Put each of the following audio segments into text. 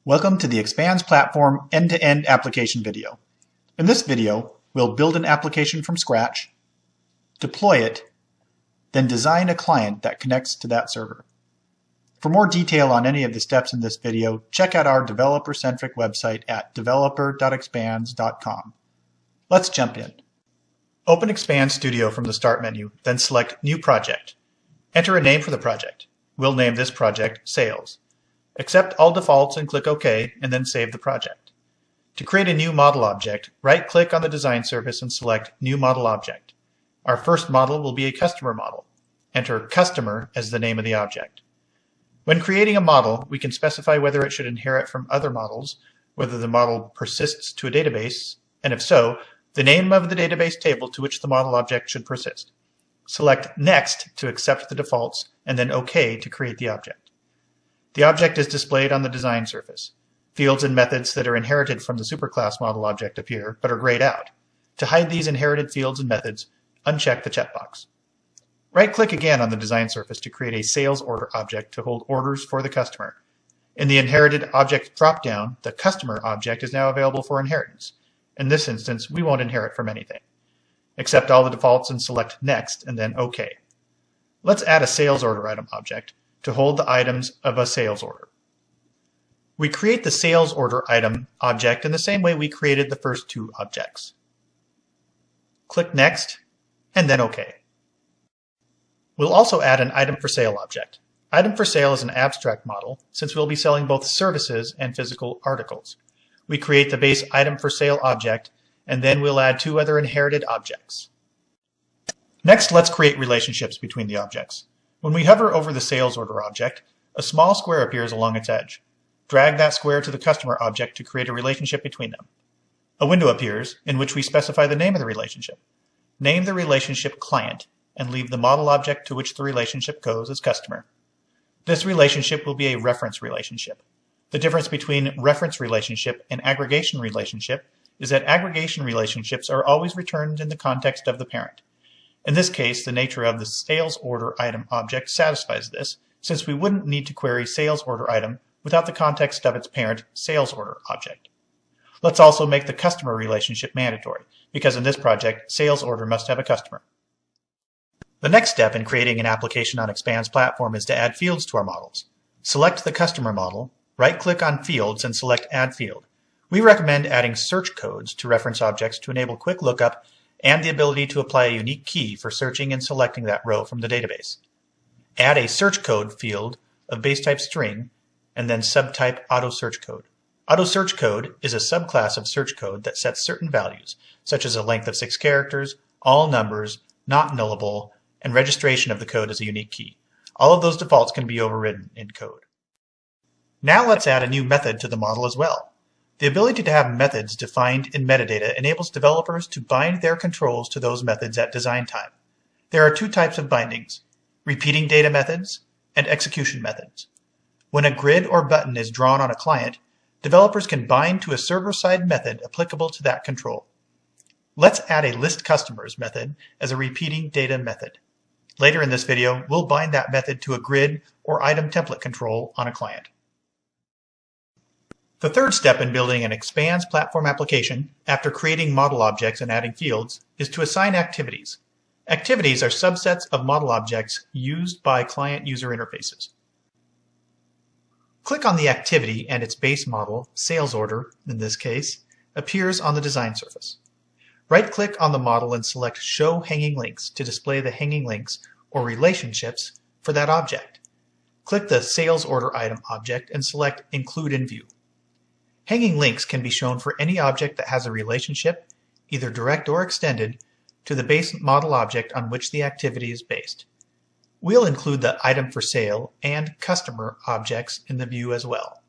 Welcome to the expanzPLATFORM end-to-end application video. In this video, we'll build an application from scratch, deploy it, then design a client that connects to that server. For more detail on any of the steps in this video, check out our developer-centric website at developer.expanz.com. Let's jump in. Open Expanz Studio from the Start menu, then select New Project. Enter a name for the project. We'll name this project Sales. Accept all defaults and click OK, and then save the project. To create a new model object, right-click on the design surface and select New Model Object. Our first model will be a customer model. Enter Customer as the name of the object. When creating a model, we can specify whether it should inherit from other models, whether the model persists to a database, and if so, the name of the database table to which the model object should persist. Select Next to accept the defaults, and then OK to create the object. The object is displayed on the design surface. Fields and methods that are inherited from the superclass model object appear, but are grayed out. To hide these inherited fields and methods, uncheck the checkbox. Right-click again on the design surface to create a sales order object to hold orders for the customer. In the inherited object dropdown, the customer object is now available for inheritance. In this instance, we won't inherit from anything. Accept all the defaults and select Next and then OK. Let's add a sales order item object to hold the items of a sales order. We create the sales order item object in the same way we created the first two objects. Click Next and then OK. We'll also add an item for sale object. Item for sale is an abstract model since we'll be selling both services and physical articles. We create the base item for sale object, and then we'll add two other inherited objects. Next, let's create relationships between the objects. When we hover over the sales order object, a small square appears along its edge. Drag that square to the customer object to create a relationship between them. A window appears in which we specify the name of the relationship. Name the relationship client and leave the model object to which the relationship goes as customer. This relationship will be a reference relationship. The difference between reference relationship and aggregation relationship is that aggregation relationships are always returned in the context of the parent. In this case, the nature of the sales order item object satisfies this, since we wouldn't need to query sales order item without the context of its parent sales order object. Let's also make the customer relationship mandatory, because in this project, sales order must have a customer. The next step in creating an application on expanzPLATFORM is to add fields to our models. Select the customer model, right-click on Fields and select Add Field. We recommend adding search codes to reference objects to enable quick lookup and the ability to apply a unique key for searching and selecting that row from the database. Add a search code field of base type string and then subtype auto search code. Auto search code is a subclass of search code that sets certain values, such as a length of 6 characters, all numbers, not nullable, and registration of the code as a unique key. All of those defaults can be overridden in code. Now let's add a new method to the model as well. The ability to have methods defined in metadata enables developers to bind their controls to those methods at design time. There are two types of bindings: repeating data methods and execution methods. When a grid or button is drawn on a client, developers can bind to a server-side method applicable to that control. Let's add a list customers method as a repeating data method. Later in this video, we'll bind that method to a grid or item template control on a client. The third step in building an expanzPLATFORM application, after creating model objects and adding fields, is to assign activities. Activities are subsets of model objects used by client user interfaces. Click on the activity and its base model, sales order in this case, appears on the design surface. Right-click on the model and select Show Hanging Links to display the hanging links or relationships for that object. Click the Sales Order Item object and select Include in View. Hanging links can be shown for any object that has a relationship, either direct or extended, to the base model object on which the activity is based. We'll include the item for sale and customer objects in the view as well.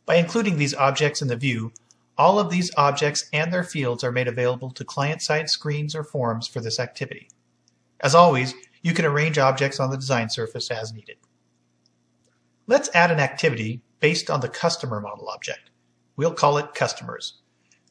By including these objects in the view, all of these objects and their fields are made available to client-side screens or forms for this activity. As always, you can arrange objects on the design surface as needed. Let's add an activity based on the customer model object. We'll call it Customers.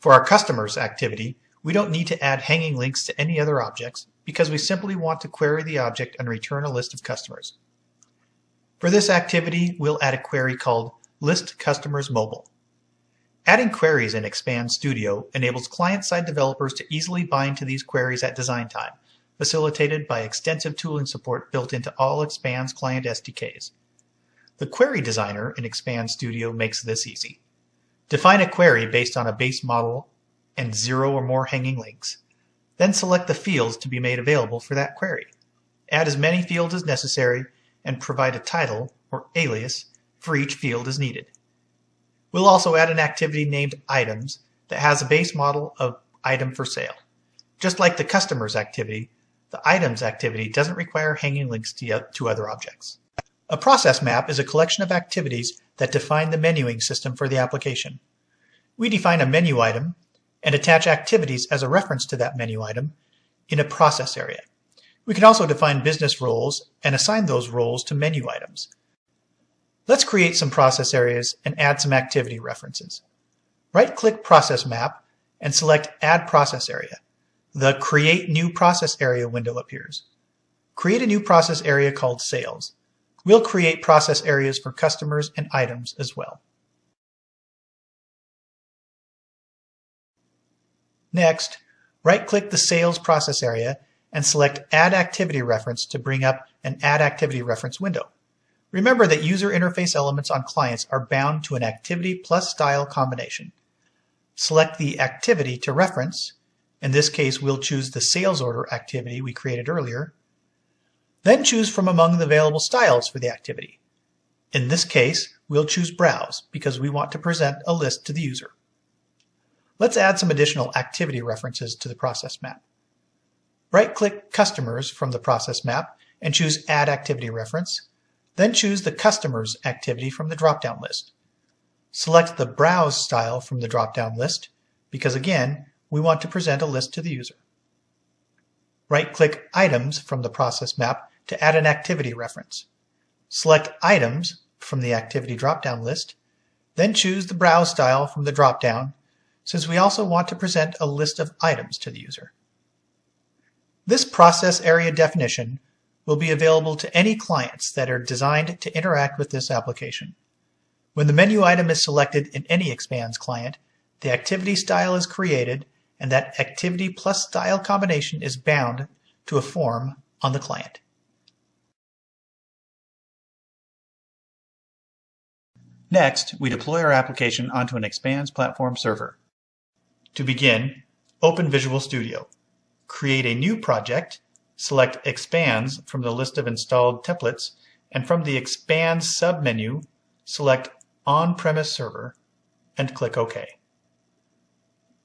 For our Customers activity, we don't need to add hanging links to any other objects because we simply want to query the object and return a list of customers. For this activity, we'll add a query called List Customers Mobile. Adding queries in Expand Studio enables client-side developers to easily bind to these queries at design time, facilitated by extensive tooling support built into all Expand's client SDKs. The Query Designer in Expand Studio makes this easy. Define a query based on a base model and 0 or more hanging links. Then select the fields to be made available for that query. Add as many fields as necessary and provide a title or alias for each field as needed. We'll also add an activity named Items that has a base model of item for sale. Just like the Customers activity, the Items activity doesn't require hanging links to other objects. A process map is a collection of activities that define the menuing system for the application. We define a menu item and attach activities as a reference to that menu item in a process area. We can also define business roles and assign those roles to menu items. Let's create some process areas and add some activity references. Right-click Process Map and select Add Process Area. The Create New Process Area window appears. Create a new process area called Sales. We'll create process areas for customers and items as well. Next, right-click the Sales process area and select Add Activity Reference to bring up an Add Activity Reference window. Remember that user interface elements on clients are bound to an activity plus style combination. Select the activity to reference. In this case, we'll choose the sales order activity we created earlier. Then choose from among the available styles for the activity. In this case, we'll choose Browse because we want to present a list to the user. Let's add some additional activity references to the process map. Right-click Customers from the process map and choose Add Activity Reference. Then choose the Customers activity from the drop-down list. Select the Browse style from the drop-down list because, again, we want to present a list to the user. Right-click Items from the process map to add an activity reference. Select Items from the activity drop-down list, then choose the Browse style from the drop-down, since we also want to present a list of items to the user. This process area definition will be available to any clients that are designed to interact with this application. When the menu item is selected in any Expands client, the activity style is created and that activity plus style combination is bound to a form on the client. Next, we deploy our application onto an expanzPLATFORM server. To begin, open Visual Studio. Create a new project. Select Expands from the list of installed templates, and from the Expands submenu, select On-Premise Server and click OK.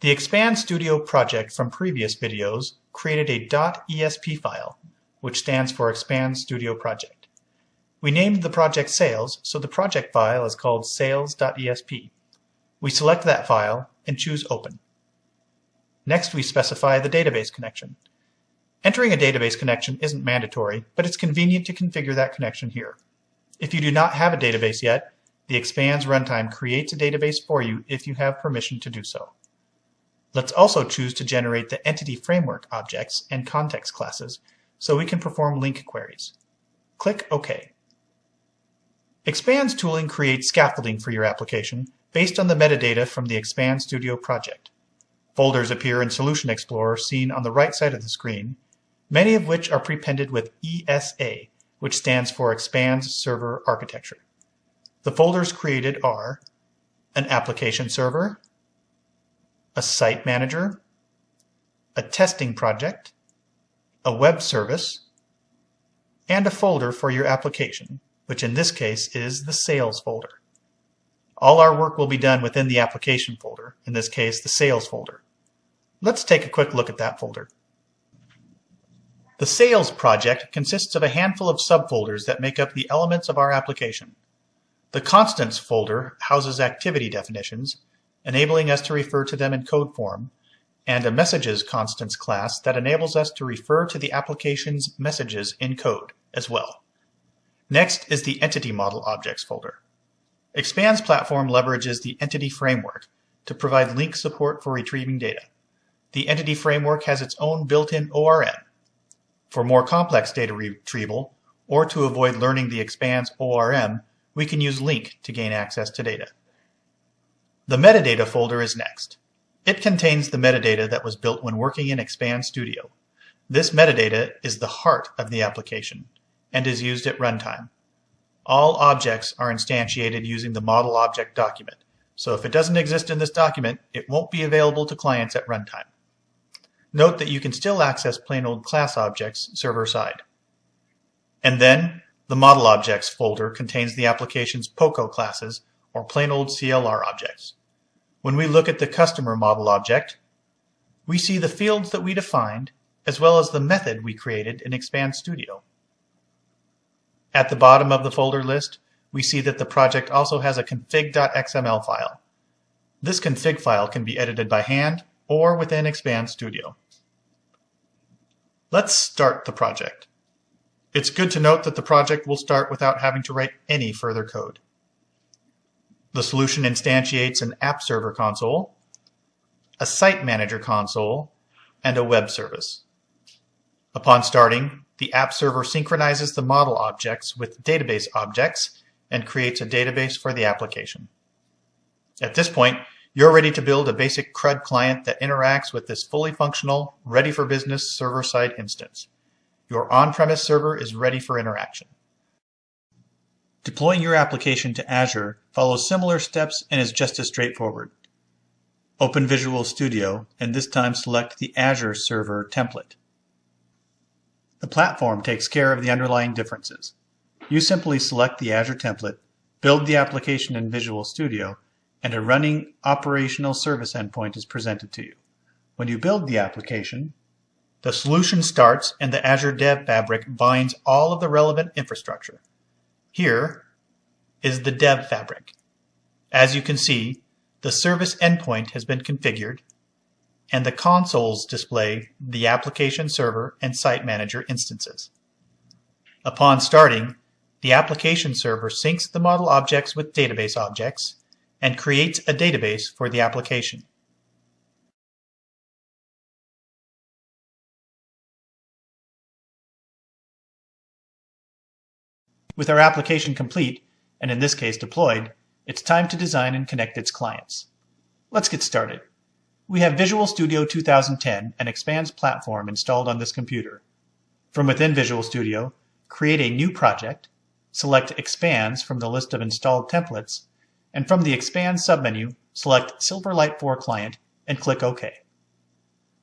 The Expand Studio project from previous videos created a .esp file, which stands for Expand Studio Project. We named the project Sales, so the project file is called sales.esp. We select that file and choose Open. Next, we specify the database connection. Entering a database connection isn't mandatory, but it's convenient to configure that connection here. If you do not have a database yet, the Expands runtime creates a database for you if you have permission to do so. Let's also choose to generate the Entity Framework objects and context classes so we can perform link queries. Click OK. Expands tooling creates scaffolding for your application based on the metadata from the Expand Studio project. Folders appear in Solution Explorer seen on the right side of the screen, many of which are prepended with ESA, which stands for Expands Server Architecture. The folders created are an application server, a site manager, a testing project, a web service, and a folder for your application, which in this case is the sales folder. All our work will be done within the application folder, in this case the sales folder. Let's take a quick look at that folder. The sales project consists of a handful of subfolders that make up the elements of our application. The constants folder houses activity definitions, enabling us to refer to them in code form, and a messages constants class that enables us to refer to the application's messages in code as well. Next is the Entity Model Objects folder. expanzPLATFORM leverages the Entity Framework to provide link support for retrieving data. The Entity Framework has its own built-in ORM. For more complex data retrieval, or to avoid learning the Expands ORM, we can use link to gain access to data. The metadata folder is next. It contains the metadata that was built when working in Expand Studio. This metadata is the heart of the application and is used at runtime. All objects are instantiated using the model object document, so if it doesn't exist in this document, it won't be available to clients at runtime. Note that you can still access plain old class objects server-side. And then, the model objects folder contains the application's POCO classes, or plain old CLR objects. When we look at the customer model object, we see the fields that we defined, as well as the method we created in Expand Studio. At the bottom of the folder list, we see that the project also has a config.xml file. This config file can be edited by hand or within Expand Studio. Let's start the project. It's good to note that the project will start without having to write any further code. The solution instantiates an app server console, a site manager console, and a web service. Upon starting, the app server synchronizes the model objects with database objects and creates a database for the application. At this point, you're ready to build a basic CRUD client that interacts with this fully functional, ready-for-business server-side instance. Your on-premise server is ready for interaction. Deploying your application to Azure follows similar steps and is just as straightforward. Open Visual Studio and this time select the Azure Server template. The platform takes care of the underlying differences. You simply select the Azure template, build the application in Visual Studio, and a running operational service endpoint is presented to you. When you build the application, the solution starts and the Azure Dev Fabric binds all of the relevant infrastructure. Here is the Dev Fabric. As you can see, the service endpoint has been configured, and the consoles display the application server and site manager instances. Upon starting, the application server syncs the model objects with database objects and creates a database for the application. With our application complete, and in this case deployed, it's time to design and connect its clients. Let's get started. We have Visual Studio 2010 and expanzPLATFORM installed on this computer. From within Visual Studio, create a new project, select Expanz from the list of installed templates, and from the Expand submenu, select Silverlight 4 Client and click OK.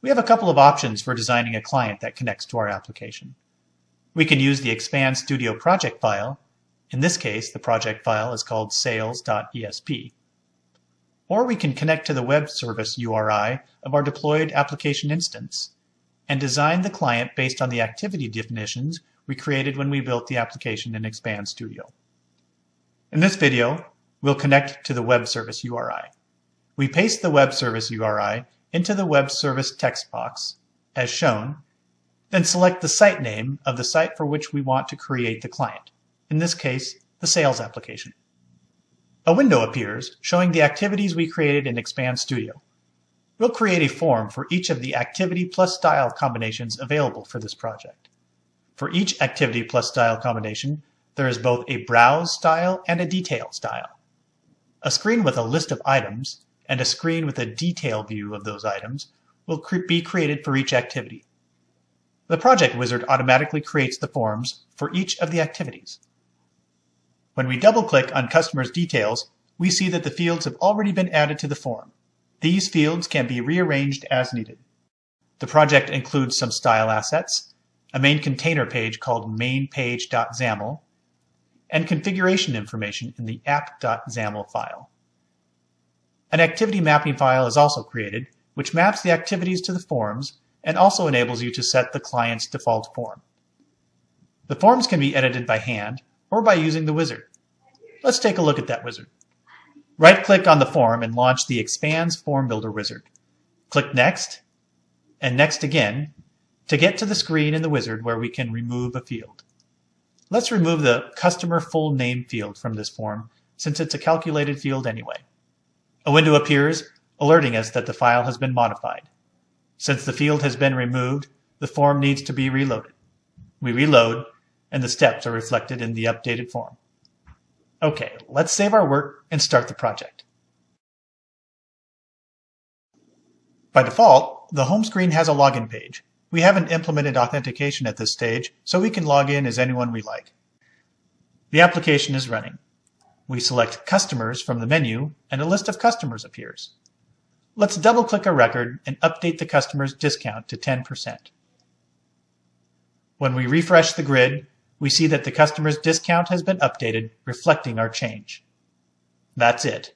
We have a couple of options for designing a client that connects to our application. We can use the Expand Studio project file. In this case, the project file is called sales.esp. Or we can connect to the web service URI of our deployed application instance and design the client based on the activity definitions we created when we built the application in Expand Studio. In this video, we'll connect to the web service URI. We paste the web service URI into the web service text box, as shown, then select the site name of the site for which we want to create the client, in this case, the sales application. A window appears showing the activities we created in Expand Studio. We'll create a form for each of the activity plus style combinations available for this project. For each activity plus style combination, there is both a browse style and a detail style. A screen with a list of items and a screen with a detail view of those items will be created for each activity. The project wizard automatically creates the forms for each of the activities. When we double-click on Customers Details, we see that the fields have already been added to the form. These fields can be rearranged as needed. The project includes some style assets, a main container page called mainpage.xaml, and configuration information in the app.xaml file. An activity mapping file is also created, which maps the activities to the forms and also enables you to set the client's default form. The forms can be edited by hand or by using the wizard. Let's take a look at that wizard. Right-click on the form and launch the Expand's Form Builder wizard. Click Next, and Next again, to get to the screen in the wizard where we can remove a field. Let's remove the customer full name field from this form, since it's a calculated field anyway. A window appears, alerting us that the file has been modified. Since the field has been removed, the form needs to be reloaded. We reload, and the steps are reflected in the updated form. Okay, let's save our work and start the project. By default, the home screen has a login page. We haven't implemented authentication at this stage, so we can log in as anyone we like. The application is running. We select Customers from the menu, and a list of customers appears. Let's double-click a record and update the customer's discount to 10%. When we refresh the grid, we see that the customer's discount has been updated, reflecting our change. That's it.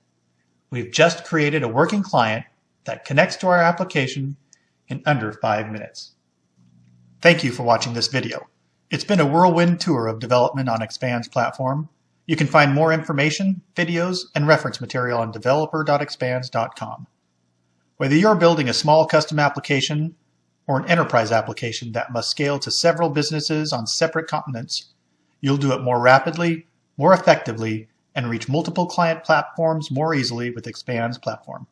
We've just created a working client that connects to our application in under 5 minutes. Thank you for watching this video. It's been a whirlwind tour of development on expanzPLATFORM. You can find more information, videos, and reference material on developer.expanz.com. Whether you're building a small custom application or an enterprise application that must scale to several businesses on separate continents, you'll do it more rapidly, more effectively, and reach multiple client platforms more easily with expanzPLATFORM.